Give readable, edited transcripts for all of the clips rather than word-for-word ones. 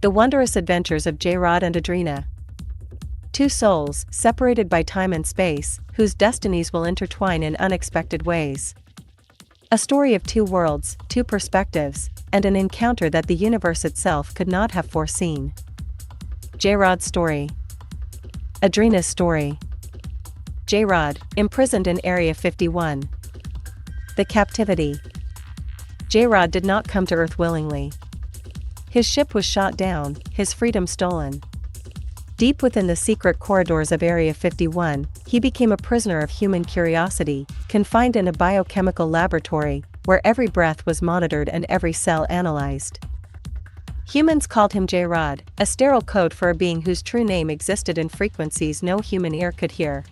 The Wondrous Adventures of J-Rod and Adrena. Two souls, separated by time and space, whose destinies will intertwine in unexpected ways. A story of two worlds, two perspectives, and an encounter that the universe itself could not have foreseen. J-Rod's story. Adrena's story. J-Rod, imprisoned in Area 51. The captivity. J-Rod did not come to Earth willingly. His ship was shot down, his freedom stolen. Deep within the secret corridors of Area 51, he became a prisoner of human curiosity, confined in a biochemical laboratory, where every breath was monitored and every cell analyzed. Humans called him J-Rod, a sterile code for a being whose true name existed in frequencies no human ear could hear.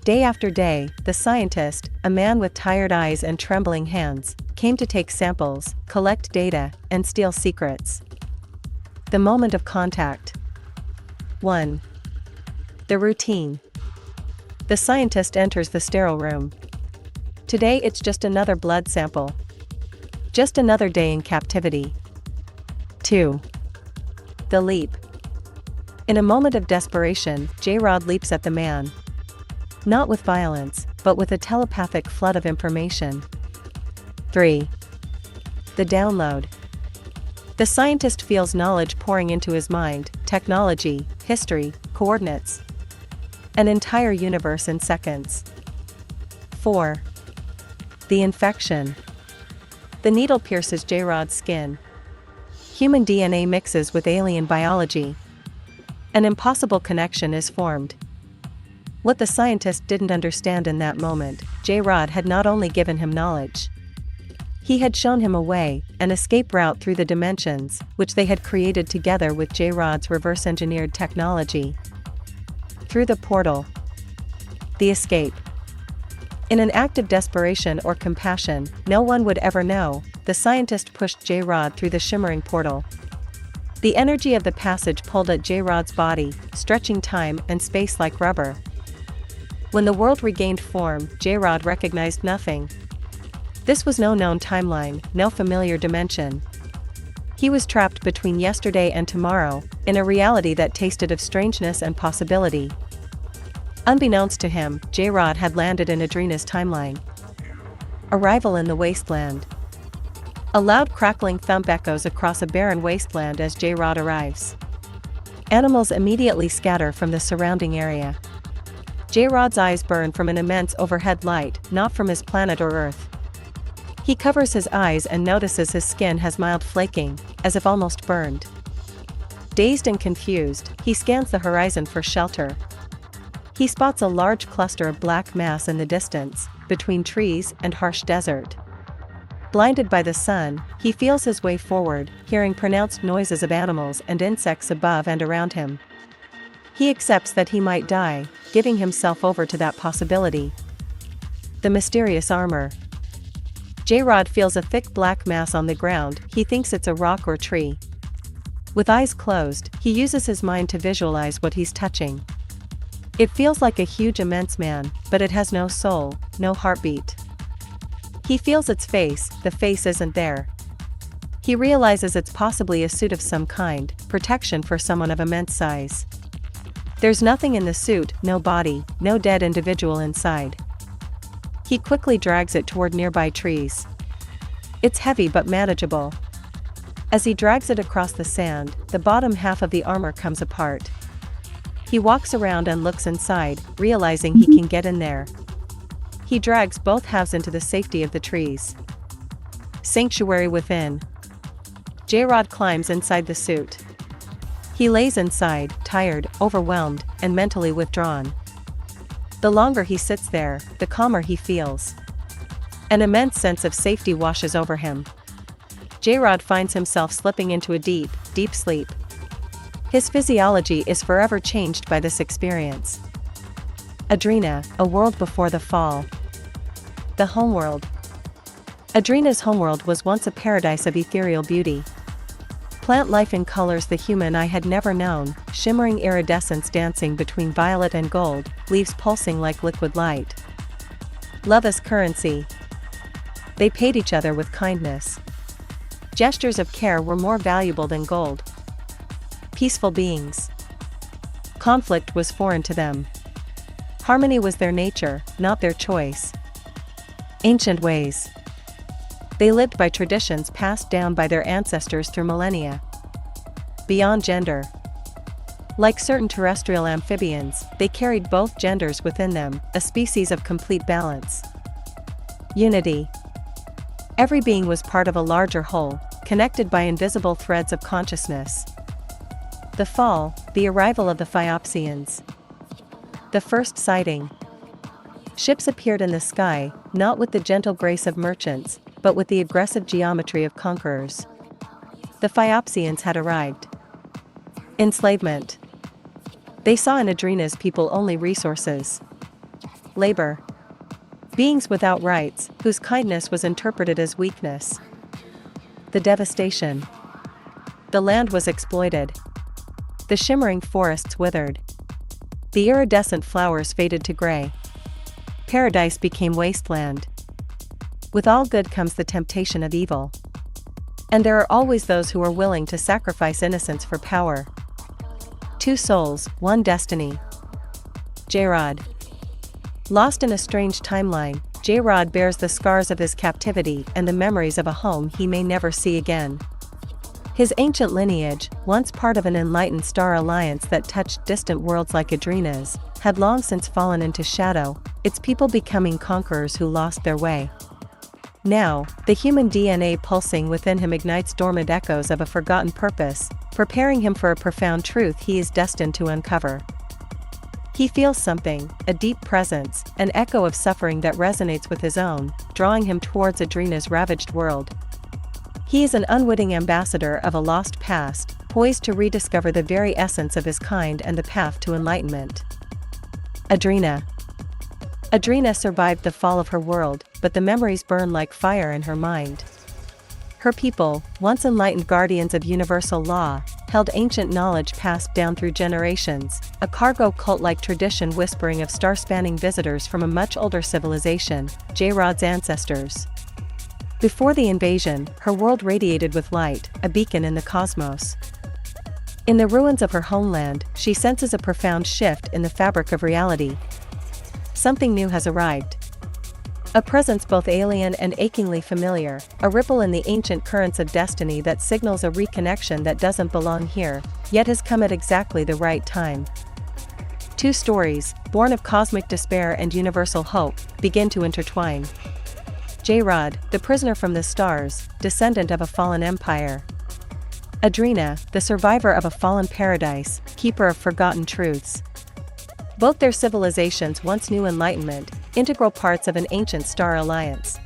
Day after day, the scientist, a man with tired eyes and trembling hands, came to take samples, collect data, and steal secrets. The moment of contact. 1. The routine. The scientist enters the sterile room. Today it's just another blood sample. Just another day in captivity. 2. The leap. In a moment of desperation, J-Rod leaps at the man. Not with violence, but with a telepathic flood of information. 3. The download. The scientist feels knowledge pouring into his mind, technology, history, coordinates. An entire universe in seconds. 4. The infection. The needle pierces J-Rod's skin. Human DNA mixes with alien biology. An impossible connection is formed. What the scientist didn't understand in that moment, J-Rod had not only given him knowledge. He had shown him a way, an escape route through the dimensions, which they had created together with J-Rod's reverse-engineered technology. Through the portal. The escape. In an act of desperation or compassion, no one would ever know, the scientist pushed J-Rod through the shimmering portal. The energy of the passage pulled at J-Rod's body, stretching time and space like rubber. When the world regained form, J-Rod recognized nothing. This was no known timeline, no familiar dimension. He was trapped between yesterday and tomorrow, in a reality that tasted of strangeness and possibility. Unbeknownst to him, J-Rod had landed in Adrena's timeline. Arrival in the wasteland. A loud crackling thump echoes across a barren wasteland as J-Rod arrives. Animals immediately scatter from the surrounding area. J-Rod's eyes burn from an immense overhead light, not from his planet or Earth. He covers his eyes and notices his skin has mild flaking, as if almost burned. Dazed and confused, he scans the horizon for shelter. He spots a large cluster of black mass in the distance, between trees and harsh desert. Blinded by the sun, he feels his way forward, hearing pronounced noises of animals and insects above and around him. He accepts that he might die, giving himself over to that possibility. The mysterious armor. J-Rod feels a thick black mass on the ground. He thinks it's a rock or tree. With eyes closed, he uses his mind to visualize what he's touching. It feels like a huge immense man, but it has no soul, no heartbeat. He feels its face, the face isn't there. He realizes it's possibly a suit of some kind, protection for someone of immense size. There's nothing in the suit, no body, no dead individual inside. He quickly drags it toward nearby trees. It's heavy but manageable. As he drags it across the sand, the bottom half of the armor comes apart. He walks around and looks inside, realizing he can get in there. He drags both halves into the safety of the trees. Sanctuary within. J-Rod climbs inside the suit. He lays inside, tired, overwhelmed, and mentally withdrawn. The longer he sits there, the calmer he feels. An immense sense of safety washes over him. J-Rod finds himself slipping into a deep, deep sleep. His physiology is forever changed by this experience. Adrena, a world before the fall. The homeworld. Adrena's homeworld was once a paradise of ethereal beauty. Plant life in colors the human eye had never known, shimmering iridescence dancing between violet and gold, leaves pulsing like liquid light. Love as currency. They paid each other with kindness. Gestures of care were more valuable than gold. Peaceful beings. Conflict was foreign to them. Harmony was their nature, not their choice. Ancient ways. They lived by traditions passed down by their ancestors through millennia. Beyond gender. Like certain terrestrial amphibians, they carried both genders within them, a species of complete balance. Unity. Every being was part of a larger whole, connected by invisible threads of consciousness. The fall, the arrival of the Phaeopsians. The first sighting. Ships appeared in the sky, not with the gentle grace of merchants, but with the aggressive geometry of conquerors. The Phaeopsians had arrived. Enslavement. They saw in Adrena's people only resources. Labor. Beings without rights, whose kindness was interpreted as weakness. The devastation. The land was exploited. The shimmering forests withered. The iridescent flowers faded to gray. Paradise became wasteland. With all good comes the temptation of evil. And there are always those who are willing to sacrifice innocence for power. Two souls, one destiny. J-Rod. Lost in a strange timeline, J-Rod bears the scars of his captivity and the memories of a home he may never see again. His ancient lineage, once part of an enlightened star alliance that touched distant worlds like Adrena's, had long since fallen into shadow, its people becoming conquerors who lost their way. Now, the human DNA pulsing within him ignites dormant echoes of a forgotten purpose, preparing him for a profound truth he is destined to uncover. He feels something, a deep presence, an echo of suffering that resonates with his own, drawing him towards Adrena's ravaged world. He is an unwitting ambassador of a lost past, poised to rediscover the very essence of his kind and the path to enlightenment. Adrena. Adrena survived the fall of her world, but the memories burn like fire in her mind. Her people, once enlightened guardians of universal law, held ancient knowledge passed down through generations, a cargo cult-like tradition whispering of star-spanning visitors from a much older civilization, J-Rod's ancestors. Before the invasion, her world radiated with light, a beacon in the cosmos. In the ruins of her homeland, she senses a profound shift in the fabric of reality. Something new has arrived. A presence both alien and achingly familiar, a ripple in the ancient currents of destiny that signals a reconnection that doesn't belong here, yet has come at exactly the right time. Two stories, born of cosmic despair and universal hope, begin to intertwine. J-Rod, the prisoner from the stars, descendant of a fallen empire. Adrena, the survivor of a fallen paradise, keeper of forgotten truths. Both their civilizations once knew enlightenment, integral parts of an ancient star alliance.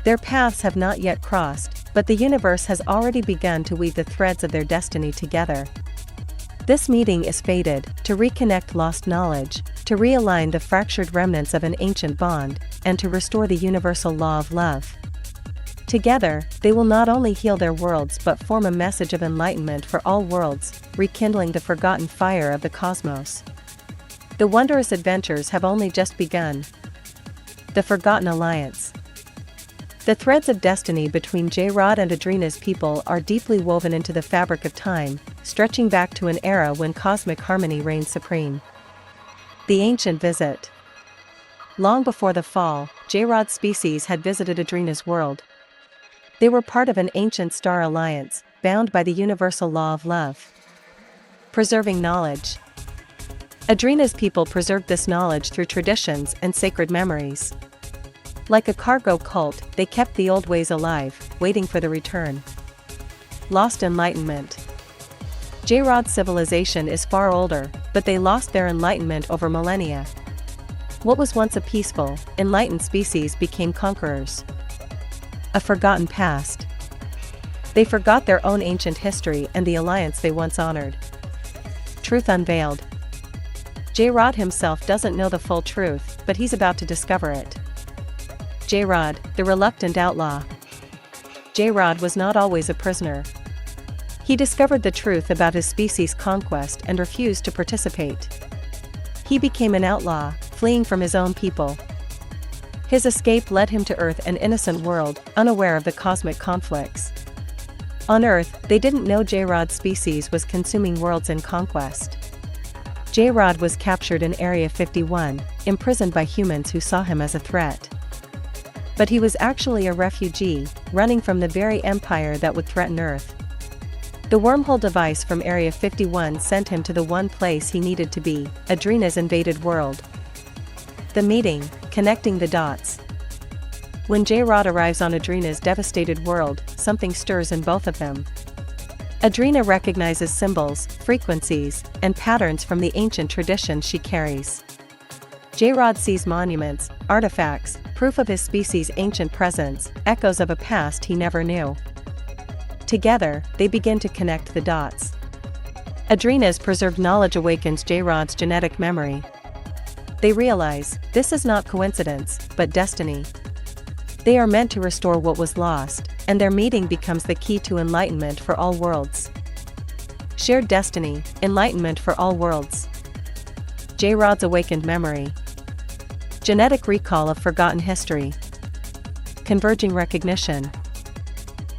Their paths have not yet crossed, but the universe has already begun to weave the threads of their destiny together. This meeting is fated to reconnect lost knowledge, to realign the fractured remnants of an ancient bond, and to restore the universal law of love. Together, they will not only heal their worlds but form a message of enlightenment for all worlds, rekindling the forgotten fire of the cosmos. The wondrous adventures have only just begun. The Forgotten Alliance. The threads of destiny between J-Rod and Adrena's people are deeply woven into the fabric of time, stretching back to an era when cosmic harmony reigned supreme. The Ancient Visit. Long before the fall, J-Rod's species had visited Adrena's world. They were part of an ancient star alliance, bound by the universal law of love. Preserving knowledge. Adrena's people preserved this knowledge through traditions and sacred memories. Like a cargo cult, they kept the old ways alive, waiting for the return. Lost enlightenment. J-Rod's civilization is far older, but they lost their enlightenment over millennia. What was once a peaceful, enlightened species became conquerors. A forgotten past. They forgot their own ancient history and the alliance they once honored. Truth unveiled. J-Rod himself doesn't know the full truth, but he's about to discover it. J-Rod, the reluctant outlaw. J-Rod was not always a prisoner. He discovered the truth about his species' conquest and refused to participate. He became an outlaw, fleeing from his own people. His escape led him to Earth, an innocent world, unaware of the cosmic conflicts. On Earth, they didn't know J-Rod's species was consuming worlds in conquest. J-Rod was captured in Area 51, imprisoned by humans who saw him as a threat. But he was actually a refugee, running from the very empire that would threaten Earth. The wormhole device from Area 51 sent him to the one place he needed to be, Adrena's invaded world. The meeting, connecting the dots. When J-Rod arrives on Adrena's devastated world, something stirs in both of them. Adrena recognizes symbols, frequencies, and patterns from the ancient traditions she carries. J-Rod sees monuments, artifacts, proof of his species' ancient presence, echoes of a past he never knew. Together, they begin to connect the dots. Adrena's preserved knowledge awakens J-Rod's genetic memory. They realize, this is not coincidence, but destiny. They are meant to restore what was lost, and their meeting becomes the key to enlightenment for all worlds. Shared destiny, enlightenment for all worlds. J-Rod's awakened memory. Genetic recall of forgotten history. Converging recognition.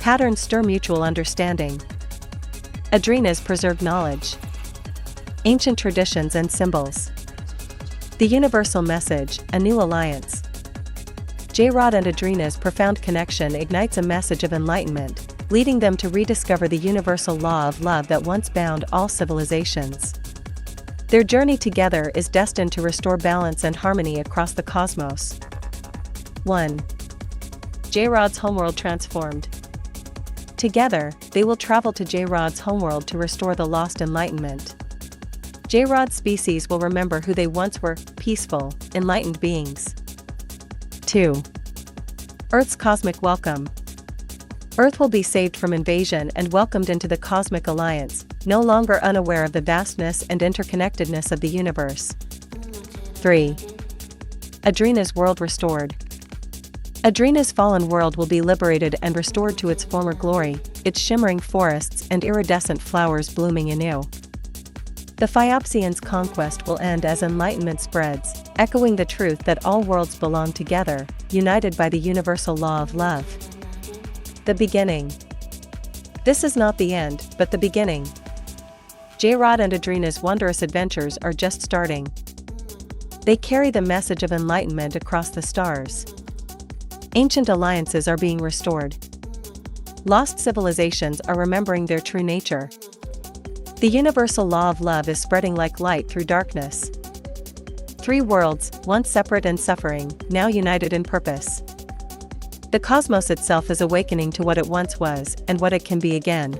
Patterns stir mutual understanding. Adrena's preserved knowledge. Ancient traditions and symbols. The universal message, a new alliance. J-Rod and Adrena's profound connection ignites a message of enlightenment, leading them to rediscover the universal law of love that once bound all civilizations. Their journey together is destined to restore balance and harmony across the cosmos. 1. J-Rod's homeworld transformed. Together, they will travel to J-Rod's homeworld to restore the lost enlightenment. J-Rod's species will remember who they once were, peaceful, enlightened beings. 2. Earth's cosmic welcome. Earth will be saved from invasion and welcomed into the cosmic alliance, no longer unaware of the vastness and interconnectedness of the universe. 3. Adrena's world restored. Adrena's fallen world will be liberated and restored to its former glory, its shimmering forests and iridescent flowers blooming anew. The Phyopsian's conquest will end as enlightenment spreads, echoing the truth that all worlds belong together, united by the universal law of love. The beginning. This is not the end, but the beginning. J-Rod and Adrena's wondrous adventures are just starting. They carry the message of enlightenment across the stars. Ancient alliances are being restored. Lost civilizations are remembering their true nature. The universal law of love is spreading like light through darkness. 3 worlds, once separate and suffering, now united in purpose. The cosmos itself is awakening to what it once was and what it can be again.